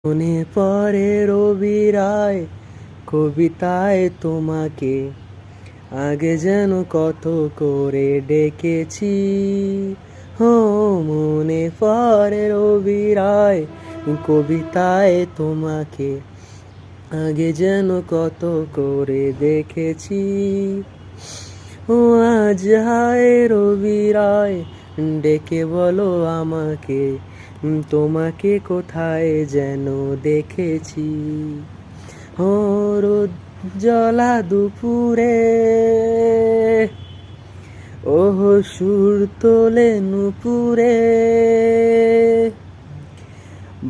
মনে পড়ে রবি রায় কবিতায় তোমাকে, আগে যেন কত করে ডেকেছি। হো, মনে পড়ে রবি রায় কবিতায় তোমাকে, আগে যেন কত করে দেখেছি। ও আজ হায় রবি রায়, ডেকে বলো আমাকে, তোমাকে কোথায় যেন দেখেছি। ও রোদ জ্বলা দুপুরে, ওহ সুর তোলে নুপুরে,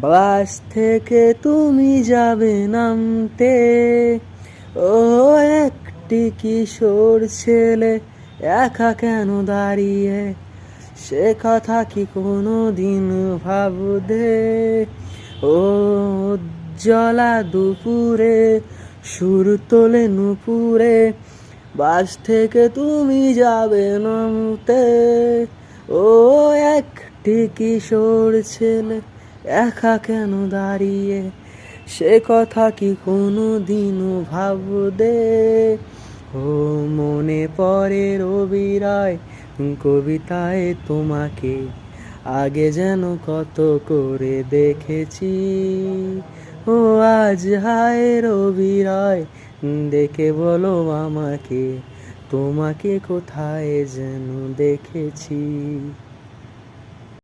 বাস থেকে তুমি যাবে নামতে। ও একটি কিশোর ছেলে একা কেন দাঁড়িয়ে, সে কথা কি কোনো দিন ভাববে। ও জ্বলা দুপুরে, সুর তোলে নুপুরে, বাস থেকে তুমি যাবে নামতে। ও একটি কিশোর ছেলে একা কেন দাঁড়িয়ে, সে কথা কি কোনো দিনও ভাববে। ও মনে পড়ে রবি রায় কবিতায় তোমাকে, আগে যেন কত করে দেখেছি। ও আজ হায় রবি রায়, ডেকে বলো আমাকে, তোমাকে কোথায় যেন দেখেছি।